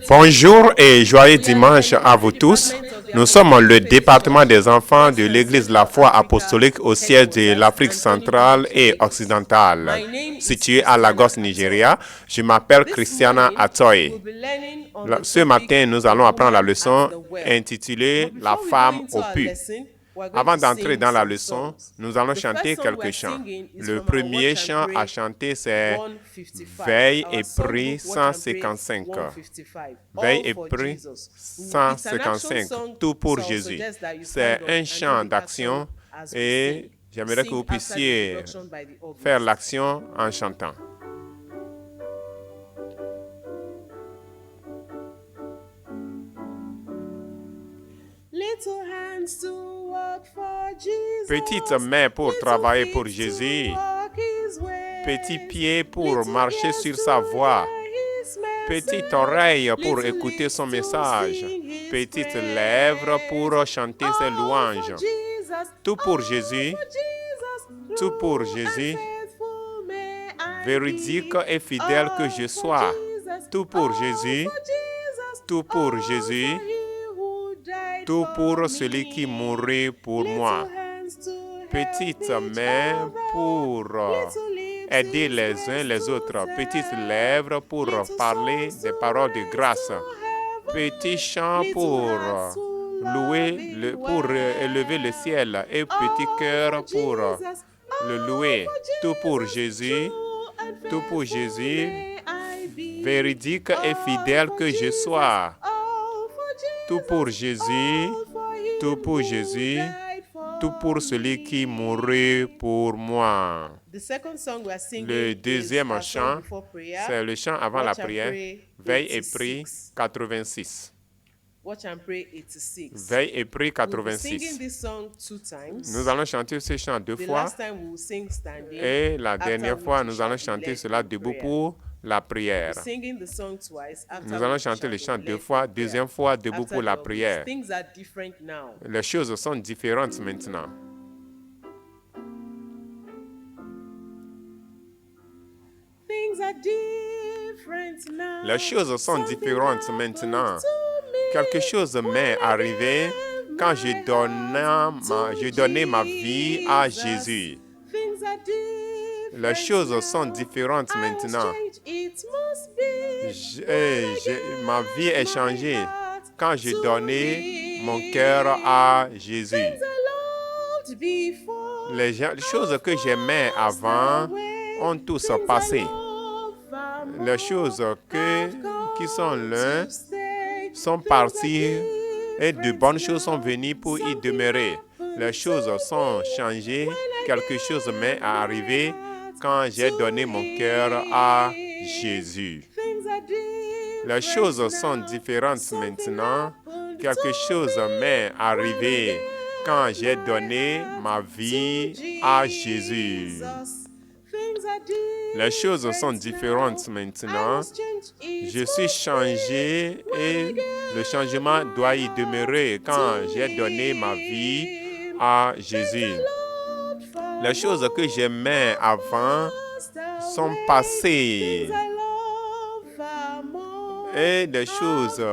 Bonjour et joyeux dimanche à vous tous. Nous sommes le département des enfants de l'Église de la foi apostolique au siège de l'Afrique centrale et occidentale, situé à Lagos, Nigeria. Je m'appelle Christiana Atoy. Ce matin, nous allons apprendre la leçon intitulée « La femme au pu ». Avant d'entrer dans la leçon, nous allons chanter quelques chants. Le premier chant à chanter, c'est « Veille et prie 155 ». Veille et prie 155, tout pour Jésus. C'est un chant d'action et j'aimerais que vous puissiez faire l'action en chantant. Petites mains pour travailler pour Jésus. Petits pieds pour marcher sur sa voie. Petites oreilles pour écouter son message. Petites lèvres pour chanter ses louanges. Tout pour Jésus. Tout pour Jésus. Véridique et fidèle que je sois. Tout pour Jésus. Tout pour Jésus. Tout pour celui qui mourut pour moi. Petites mains pour aider les uns les autres. Petites lèvres pour parler des paroles de grâce. Petits chants pour louer, pour élever le ciel. Et petit cœur pour le louer. Tout pour Jésus. Tout pour Jésus. Véridique et fidèle que je sois. Tout pour Jésus, tout pour Jésus, tout pour celui qui mourut pour moi. Le deuxième chant, c'est le chant avant la prière. Veille et prie 86. Veille et prie 86. Nous allons chanter ce chant deux fois. Et la dernière fois, nous allons chanter cela debout pour la prière. Nous allons chanter le chant deux fois, deuxième fois debout pour la prière. Les choses sont différentes maintenant. Les choses sont différentes maintenant. Quelque chose m'est arrivé quand je donnais ma vie à Jésus. Les choses sont différentes maintenant. Ma vie est changée quand j'ai donné mon cœur à Jésus. Les choses que j'aimais avant ont tous passé. Les choses qui sont là sont parties et de bonnes choses sont venues pour y demeurer. Les choses sont changées. Quelque chose m'est arrivé quand j'ai donné mon cœur à Jésus. Les choses sont différentes maintenant. Quelque chose m'est arrivé quand j'ai donné ma vie à Jésus. Les choses sont différentes maintenant. Je suis changé et le changement doit y demeurer quand j'ai donné ma vie à Jésus. Les choses que j'aimais avant sont passées. Et les choses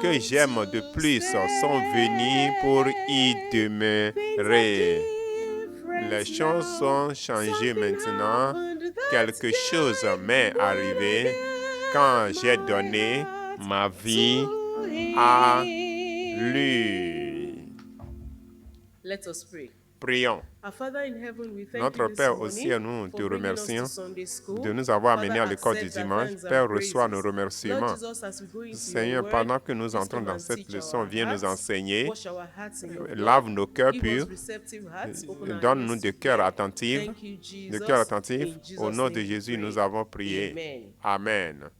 que j'aime de plus sont venues pour y demeurer. Les choses sont changées maintenant. Quelque chose m'est arrivé quand j'ai donné ma vie à lui. Prions. Notre Père au ciel, nous te remercions de nous avoir amenés à l'école du dimanche. Père, reçois nos remerciements. Seigneur, pendant que nous entrons dans cette leçon, viens nous enseigner. Lave nos cœurs purs. Donne-nous des cœurs attentifs. Au nom de Jésus, nous avons prié. Amen.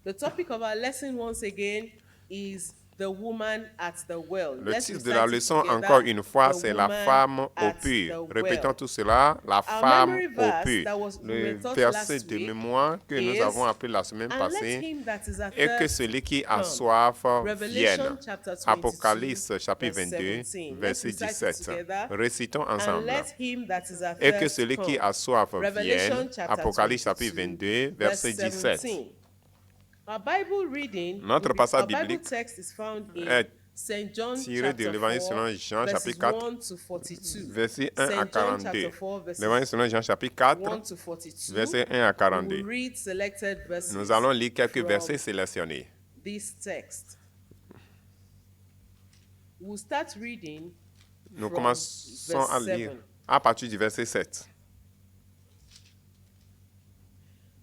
The topic of our lesson once again is The woman at the well. Le Let's titre de la recite it leçon, together. encore une fois, The c'est la woman femme au at puits. the well. Répétons tout cela, la Our femme memory au verse puits. that we Le were taught verset last de week mémoire que nous is, avons appris la semaine And let passée him that is est que athirst celui qui a come. soif Revelation vienne. chapter 22, Apocalypse chapitre verse 22, 17. verset Let's recite it 17. together. Récitons And ensemble. let him that is Et que athirst celui qui come. a soif Revelation vienne. chapter Apocalypse 22, chapitre 22, verse verset 17. 17. Our Bible reading, Notre passage our Bible biblique text is found in est St. John tiré de chapter l'Évangile 4, selon Jean verses chapitre 4, 1 to 42. verset 1 à St. John 42. chapter 4, verses L'Évangile selon Jean chapitre 4, 1 to 42. verset 1 à We 42. will read selected verses Nous allons lire quelques from versets sélectionnés. this text. We'll start reading Nous from commençons verse à lire 7. à partir du verset 7.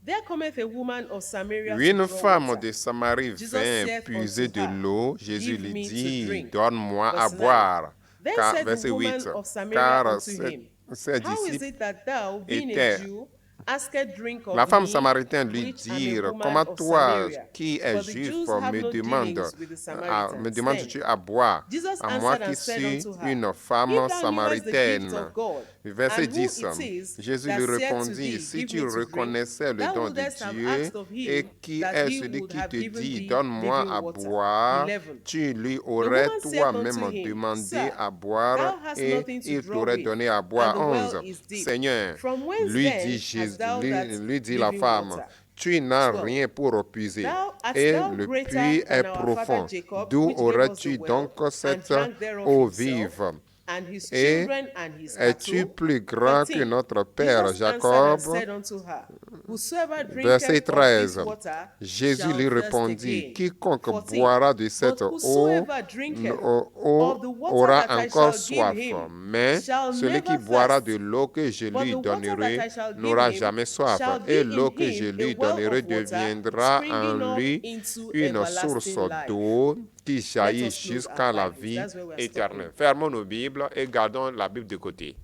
There cometh a woman of Samaria to Une draw femme water. de Samarie Jesus vint saith puiser unto de her, l'eau. Jésus Give lui me to dit, drink. donne-moi à Verse 9. boire. Then Car, said the verset woman 8. of Samaria Car unto him, ses How is disciples it that thou, being a étaient. Jew, askest drink of La femme me, samaritaine lui which am a dit, woman comment of toi, Samaria? qui es For the juif, Jews have me no dealings with the Samaritans. demandes-tu à boire, Jesus à moi answered qui and said suis unto her, une femme If thou knewest the gift samaritaine? of God, Verset and who 10. it is Jésus that lui saith to répondit, thee, si Give tu me to drink, reconnaissais le thou don de wouldest have Dieu asked of et him qui that est he celui would qui have te given dit, thee donne-moi living à water. boire, 11. tu lui The aurais woman saith toi-même unto him, demandé Sir, à boire thou hast et nothing to il draw t'aurait with, donné à boire. and the well 11. is deep. Seigneur, From whence lui then dit, hast Jésus, thou that lui dit la living femme, water? tu n'as 12. rien pour puiser, Art et thou le greater puits est than our father profond. Jacob, D'où which gave us the aurais-tu well, donc and cette drank thereof eau himself, vive? and his Et children and his es-tu cattle? plus grand que 13. notre père Jesus answered Jacob? and said unto her, Whosoever Verset drinketh of this 13. water Jésus shall lui thirst répondit, again. quiconque 14. boira de But cette eau whosoever drinketh of the water aura that I encore shall soif. give him Mais shall celui qui never boira thirst. de l'eau que je But lui the water that donnerai I shall give n'aura him jamais soif. shall Et be l'eau in que je him lui a well donnerai of water deviendra springing en up lui into une source everlasting life. d'eau qui Let jaillit us close jusqu'à our la Bibles. vie That's where we are éternelle. stopping. Fermons nos Bibles et gardons la Bible de côté.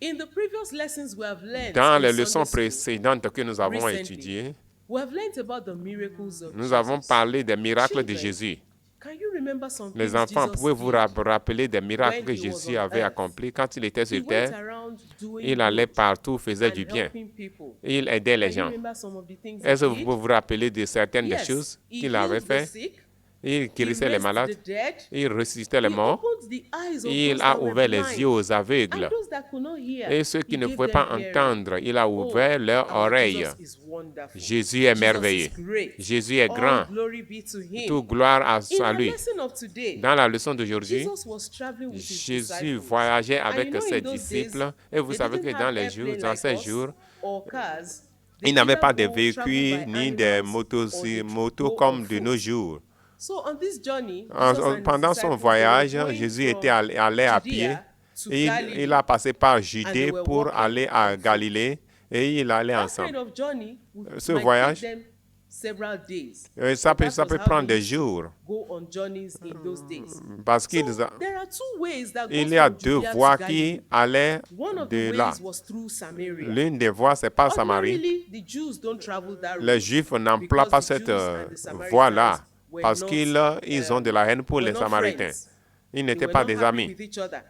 In the previous lessons we have learned Dans in les Sunday leçons school, précédentes que nous avons recently, étudiées, we have learned about the miracles of nous Jesus. avons parlé des miracles de Children, Jésus. Can you remember some Les things enfants, Jesus pouvez-vous did? rappeler des miracles when que he was Jésus on avait earth? accomplis quand il était He sur went terre? around doing Il allait good partout, faisait and du bien. helping people. Il aidait les Can you gens. remember some of the things Est-ce que he vous did? pouvez vous rappeler de certaines des Yes, choses he qu'il avait healed the fait? sick, Il he guérissait les raised malades, the dead, il ressuscitait les he morts, opened the eyes of il those a that were ouvert les blind, yeux aux aveugles. and those that could not hear, Et ceux qui he ne gave pouvaient them pas hearing. entendre, il a ouvert leurs Our oreilles. Jesus is wonderful. Jésus est Jesus merveilleux. is great. Jésus est All grand. glory be to him. Toute gloire à In our lui. lesson of today, Dans la leçon d'aujourd'hui, Jesus was traveling with his Jésus disciples. voyageait And avec you know, ses in those disciples. days, Et vous they savez didn't que dans have les jours, airplane dans like ces us jours, or cars. They ils n'avaient either pas de go travel véhicules by ni des animals motos, or they motos go comme on de foot. nos jours. So on this journey, Jesus and his Pendant son disciples, voyage, they were going Jésus from était allé à pied. Judea to Et Galilee. il a passé par And Judée they were pour walking aller à on foot. Galilée et il allait That ensemble. kind of journey Ce might voyage, take them several days. Ça peut That was how prendre they des jours go on journeys in those days. parce So qu'il there are two ways that il goes y a from deux Judea voies to qui Galilee. allaient One of de the là. ways was through Samaria. L'une des voies, c'est par Samarie. Ordinarily, the Jews don't travel that route Les Juifs n'emploient because pas the cette Jews and the Samaritans voie-là were parce not, qu'ils ont de la haine pour were les not Samaritains. friends. Ils They n'étaient were pas not des happy amis. with each other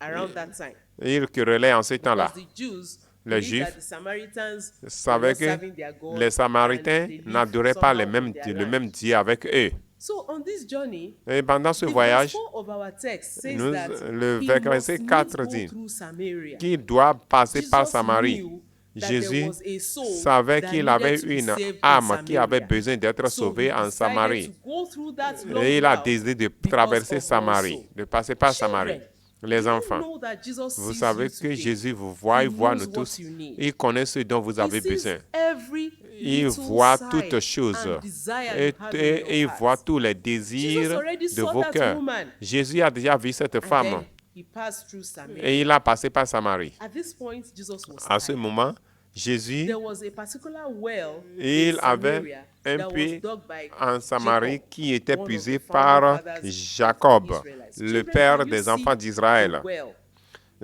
around that time. Ils querellaient en ce temps-là. Because the Jews Les believed that Juifs the Samaritans were savaient not que serving their God les and Samaritains they lived n'adoraient pas somehow in their le land. même Dieu avec eux. So on this journey, Et pendant ce the voyage, verse 4 of our text says nous- that le he verset must 4 needs go dit through Samaria. qu'il doit passer par Jesus Samarie. knew that Jésus there was a soul savait that qu'il needed avait to be une saved in âme qui avait Samaria. besoin d'être So sauvée he en decided Samarie. to go through that long Et il a route décidé de because traverser of Samarie, one soul. de passer par Children, Samarie. Les do you enfants, know that Jesus vous sees savez you que today? Jésus vous voit, il He voit knows nous what tous. you need. Il connaît ce dont vous avez He sees besoin. every Il little voit side toutes choses and desire et, you have in your et il heart. voit tous les Jesus désirs already de saw vos that cœurs. woman. Jésus a déjà vu cette And femme then he passed through Samaria. et il a passé par Samarie. At this point, Jesus was À ce tired. moment, Jésus, There was a particular well il in avait Samaria un that was puits dug by en Samarie Jacob, qui était one of puisé the founding par fathers of Jacob, the Israelites. le Children, père can you des see enfants d'Israël. the well?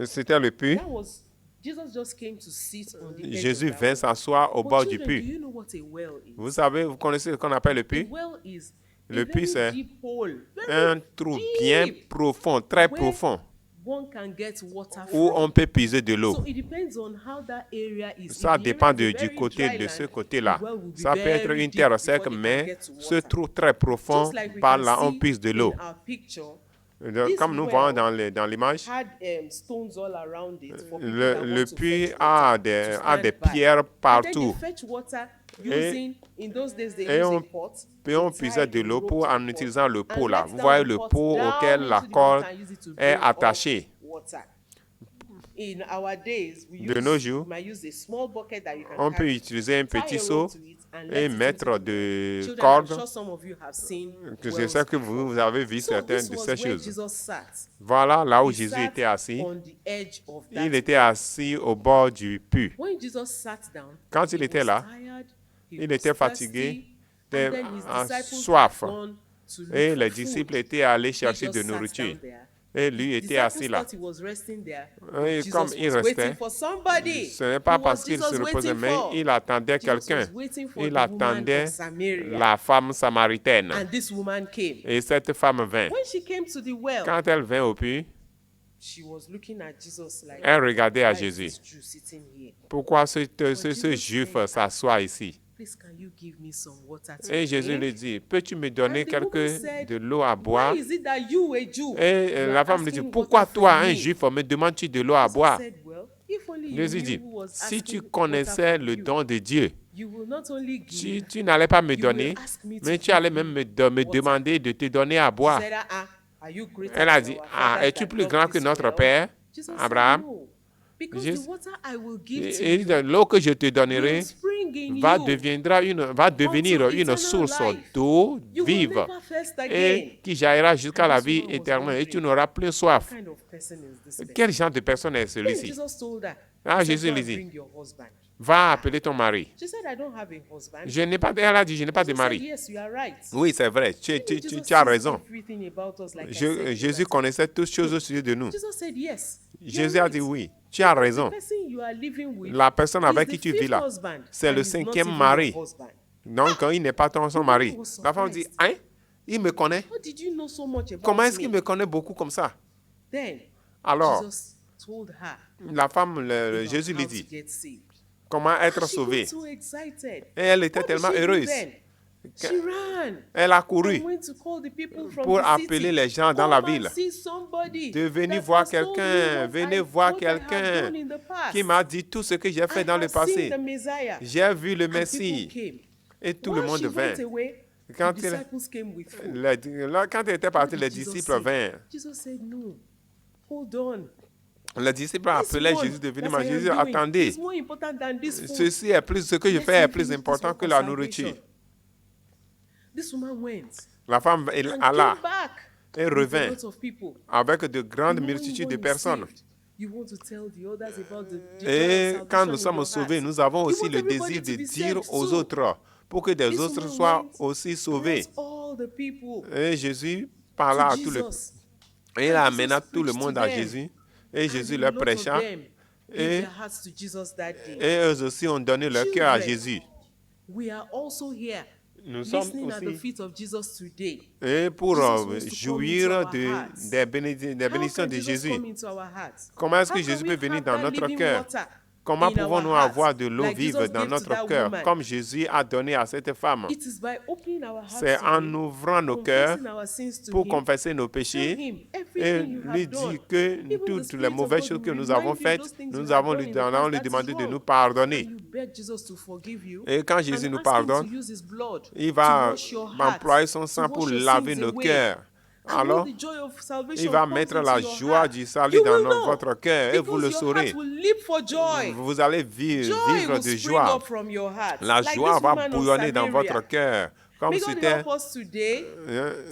C'était le puits. That was Jesus just came to sit on the edge Jésus of that vint well. s'asseoir au But bord du children, do puits. you know what a well is? Vous savez, vous connaissez ce qu'on appelle le A puits? well is Le puits, c'est deep hole, un very trou bien deep, profond, très where profond, one can get water où from. on peut puiser de So l'eau. it depends on how that area is. Ça If the dépend area is a du very côté dry de ce land, côté-là. the well will be Ça peut être very une deep terre before sec, they can mais get to ce water. trou très profond, Just like we par can là, on see puise de l'eau. in our picture, this Comme nous voyons well dans l'image, had stones all around it for people le that want to puits fetch a water, des, to a des stand by. pierres And then they partout. fetch water using, in those days they Et use a on pot. Puis on they puisait tie de a l'eau rope to en the pot utilisant le pot and là. let Vous down voyez the le pot pot down auquel la into the water corde and use it to est bring up attachée. water. In our days, De nos jours, we might use a small bucket that you can On peut carry, utiliser un tie petit a seau rope to it and let et it into mettre the well. de Children, I'm cordes. sure some of you have seen Je wells sais que before. vous avez vu So certaines this de was ces where choses. Jesus sat. Voilà là où He Jésus sat était assis. on the edge of that Il était well. assis au bord du puits. When Jesus sat down, Quand il he était was là, tired, he il was était thirsty, fatigué, and then his en disciples soif. had gone to look Et for les food. disciples étaient allés He chercher just de sat down nourriture. there. Et lui était Disciples assis là. thought he was resting there. Et Jesus comme il was waiting restait, for somebody. ce n'est pas Who parce was qu'il se Jesus reposait, waiting mais for? il attendait Jesus quelqu'un. was waiting for Il the woman attendait of Samaria. la femme samaritaine. And this woman came. Et cette femme vint. When she came to the well, Quand elle vint au puits, she was looking at Jesus like, elle regardait à why is Jésus. this Jew sitting here? Pourquoi ce Jesus juif said, s'assoit ici? Please, can you give me some water to Et Jésus drink? lui dit, peux-tu me donner And the woman quelque said, de l'eau à boire? Why is it that you, a Jew, Et you la are femme lui dit, asking pourquoi water toi, from un me? juif, me demandes-tu de l'eau à Jesus boire? said, well, if only you Jésus knew dit, who was si tu asking connaissais water from le you, don de Dieu, you will not only give, tu n'allais pas me you will donner, ask me to mais tu give allais you même me water. demander de te donner à She boire. said, are you greater Elle a than dit, our ah, fathers es-tu that plus dug grand que this notre well? Quel genre de personne est celui-ci? Jesus told her, Ah, he said, Jésus "Go lui and dit, bring your husband." va appeler ton mari. She said, I don't have a husband. Elle a dit, je n'ai pas de Jesus said, mari. yes, you are right. Oui, c'est vrai, Jesus tu as sees raison. everything about us, like I said Jésus the other connaissait toutes choses au sujet de nous. time. Jesus said, yes. you are Jésus a right. dit, oui, tu as The raison. person you are living with La personne avec is qui the tu vis fifth là, husband, c'est and le is not 5e even your mari. husband. Donc, il n'est pas son mari. was La femme dit, surprised. hein? Il me connaît? How did you know so much about Comment est-ce qu'il me? me connaît beaucoup comme ça? Then Alors, Jesus told her la femme, about Jésus lui how to dit, get saved. comment être And she got sauvé? so excited. Et elle était What did tellement she do heureuse. then? She ran Elle a and couru went to call the people from pour the appeler city. les gens dans la Come and ville. see somebody De venir that voir has told quelqu'un, me what venez I- voir what I have quelqu'un done in the past. qui m'a dit tout ce que j'ai fait I dans le have seen passé. the Messiah. J'ai vu le And Messie. people came. Et tout le While monde she vint. went away, Quand the il- disciples came with food. Quand elle était partie, What les did Jesus disciples say? vinrent. Jesus said, no, hold on. Les disciples This appelaient one Jésus de venir that manger. I am Jésus, doing attendez, is more important than this food. ceci est plus, ce que je Let fais est me plus finish this important work que of la salvation. nourriture. This woman went La femme elle and alla came back et with a revint lot of people. avec de grandes You know, when multitudes de one is personnes. saved, you want to tell the others about the joy of Et salvation quand nous in sommes your sauvés, heart. nous avons You aussi want le everybody désir to de be dire saved aux too. autres pour que des This autres woman soient went, aussi sauvés. brought all the people Et Jésus parla à to tout le Jesus. et il And amena Jesus tout le preached monde to à them. Jésus. Et And Jésus a leur lot of prêcha. them gave Et, their hearts to Jesus that day. et eux aussi ont donné leur cœur à Children, Jésus. We are also here Nous sommes listening at the aussi feet of Jesus today. et pour Jesus wants to come jouir into our hearts. des How bénédictions can de Jesus Jésus. come into our hearts? Comment est-ce How que can Jésus we peut venir have dans that notre living cœur? water Comment in our pouvons-nous hearts, avoir de l'eau like vive Jesus dans gave to notre that cœur, woman? comme Jésus a donné à cette femme? It is by opening our hearts C'est to en him, ouvrant nos cœurs confessing our sins to pour him, confesser nos tell péchés him et everything you lui have done. dire que Even the toutes Spirit les of mauvaises God choses que will nous avons remind you faites, those things nous you have avons done lui in the past that is demandé de wrong. nous pardonner. And you beg Jesus to forgive you, Et quand and Jésus nous ask him to pardonne, use his blood il to va wash your heart, employer son sang to pour wash your laver sins nos away. cœurs. And Alors, when the joy of salvation il va comes mettre into la your joie heart, du salut you dans will know, votre cœur et vous because le your saurez. heart will leap for joy. Vous allez Joy vivre will de spring joie. up from your heart. La Like joie this va woman of bouillonner dans Samaria. votre cœur. Comme May God c'était help us today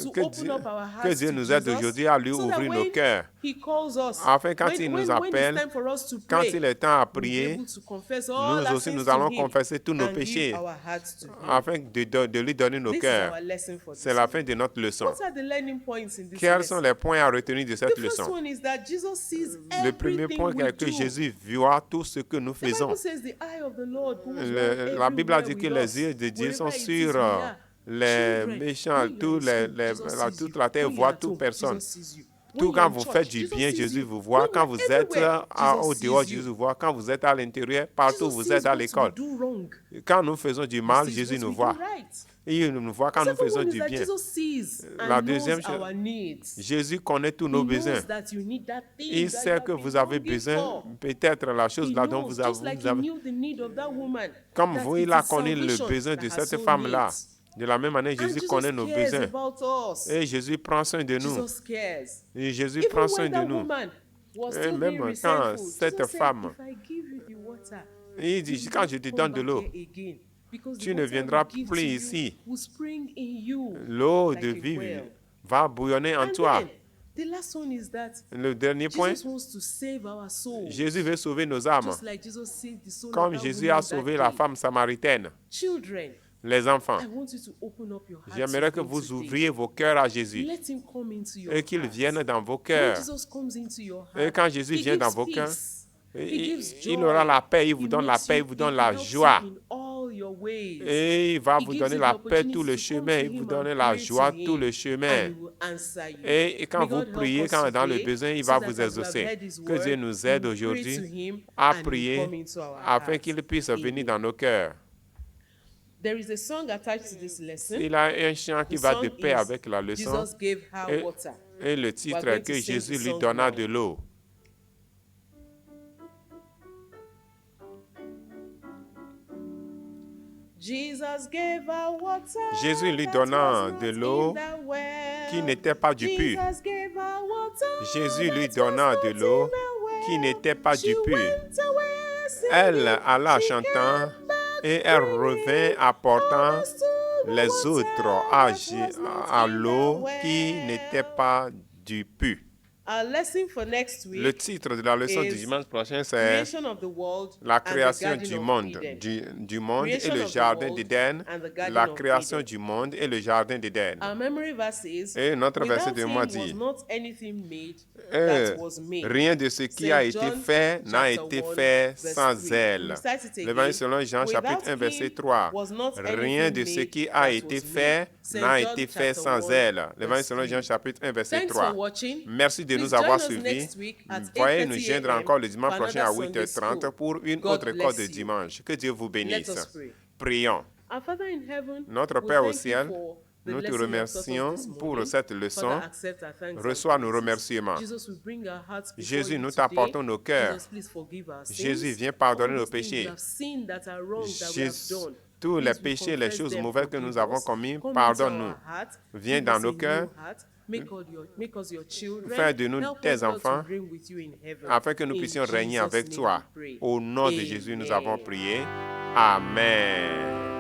to que open Dieu, up our que hearts Dieu to nous aide Jesus, aujourd'hui à lui so that ouvrir nos when cœurs. He calls us, Afin quand il nous when appelle, it's time for us to quand pray, il est temps à we'll be prier, able to confess all nous our aussi sins nous to allons him confesser tous nos and péchés give our hearts to him. afin de lui donner nos This is cœurs. our lesson for C'est this la week. fin de notre leçon. What are the learning points in this Quels sont lesson? les points à retenir de cette The first leçon? one is that Jesus sees Le premier everything point we est que do. Jésus voit tout ce que nous The faisons. Bible says the eye of the Lord goes La Bible a everywhere dit que with les us. yeux de Dieu sont Wherever it is sur we are, les Children, méchants, when you are in school, Jesus sees toute you. la terre When you voit are at toute home, personne. Jesus sees you. Tout When quand you're in vous church, faites du Jesus bien, sees Jésus you. vous voit. When Quand you're vous êtes everywhere, au Jesus dehors, sees you. Jésus vous voit. Quand vous êtes à l'intérieur, partout où Jesus vous sees êtes à what we l'école. do wrong. Quand nous faisons du He mal, sees Jésus what nous we voit. do right. Et il nous voit quand The nous second faisons one is du that bien. Jesus sees La and knows deuxième chose, our needs. Jésus connaît tous He nos knows besoins. that you need that thing Il that sait you que have been vous avez longing besoin, for. peut-être la chose He là dont knows, vous just like he avez. knew the need of that woman. Comme That vous, it il a is connu le salvation besoin de that her cette soul femme-là. needs. De la même manière, And Jésus Jesus connaît nos cares besoins. about us. Et Jésus prend soin de nous. Jesus cares. Et Jésus Even prend soin when de that nous. woman was Et still même being quand resentful, cette Jesus said, femme, if I give you the water, il dit, you quand will je te come donne de back l'eau, here again. Because the tu ne water viendras we give plus to you ici. will spring in you L'eau like de a vie well. va bouillonner en And toi. then, the last one is that Le dernier point, Jesus wants to save our souls. Jésus veut sauver nos âmes. Just like Jesus saved the soul of Comme that Jésus woman a that sauvé la day. femme samaritaine. Children, Les enfants, I want you to open up your heart j'aimerais to que him vous today. ouvriez vos cœurs à Jésus Let him come into your et qu'il heart. vienne dans vos When cœurs. Jesus comes into your Et heart, quand Jésus he vient dans gives vos cœurs, peace. He gives il joy. aura la paix, il vous He donne la makes paix, il you- vous donne he la helps joie. you in all your ways. Et il va He vous gives donner you la the paix tout opportunity le to come chemin, to il vous him donne and la pray to joie him, tout le and chemin. he will answer you. Et quand May vous God help priez, us quand dans le today, besoin, il so va that vous as we have exaucer. heard his Que word, Dieu nous we aide will pray to aujourd'hui him à and he will prier come into our afin hearts. qu'il puisse venir Amen. dans nos cœurs. There is a song attached to this lesson. Il a un chant qui The va song de pair is avec la leçon. Jesus gave her Et, water. et le titre going est to que sing Jésus the lui song donna now. de l'eau. Jesus gave her water Jésus lui that donna was de not l'eau in the well. qui n'était pas du puits. Jesus gave her water Jésus lui that donna was de not l'eau in the well. qui n'était pas She du puits. went away singing. Elle alla She chantant came back et elle crying. revint apportant Others to the les water autres that was not à in the l'eau well. qui n'était pas du puits. Our lesson for next week Le titre de la leçon du is dimanche prochain, c'est Creation of the world la and the création Garden du of monde, Eden. du monde et Creation le of the jardin world d'Éden, and the Garden la of création Eden. du monde et le jardin d'Éden. Our memory verse is, Et notre verset without de moi him was dit, not anything made that was made. rien de ce qui Saint a été John, fait n'a chapter été 1, fait verse sans 3. elle. We start it again. L'évangile selon Jean Without chapitre 1 verset him 3. was not Rien de anything ce made qui a that été was fait made. Saint n'a John, été fait chapter sans 1, elle. L'évangile verse selon Jean 3. chapitre 1 verset Thanks 3. for watching. Merci de Please nous avoir join us suivis. next week at Veuillez nous 8:30 joindre a.m. encore le dimanche for prochain à another Sunday 8h30 school. pour une God autre école bless de you. dimanche. Que Dieu vous Let bénisse. us pray. Prions. Our Father in heaven, Notre we Père au thank you ciel, for the nous te lesson you have taught us remercions this pour morning. cette leçon. Father, accept our thanks and Reçois nos praises. remerciements. Jesus, we bring our hearts before Jésus, you nous today. t'apportons nos cœurs. Jesus, please forgive our sins. Jésus, viens pardonner All nos those things péchés. we have sinned that are wrong that we have Jésus, done. tous les Please, we péchés, les confess choses them, mauvaises que forgive nous avons us. commis, Come into pardonne-nous. our heart, Viens give dans us nos a new cœurs. heart, make us your children. Fais de nous Help tes us, Lord, to enfants, reign with you in heaven. afin que nous In puissions régner Jesus' avec name toi. we pray. Au nom de Jésus, nous avons Amen. prié. Amen.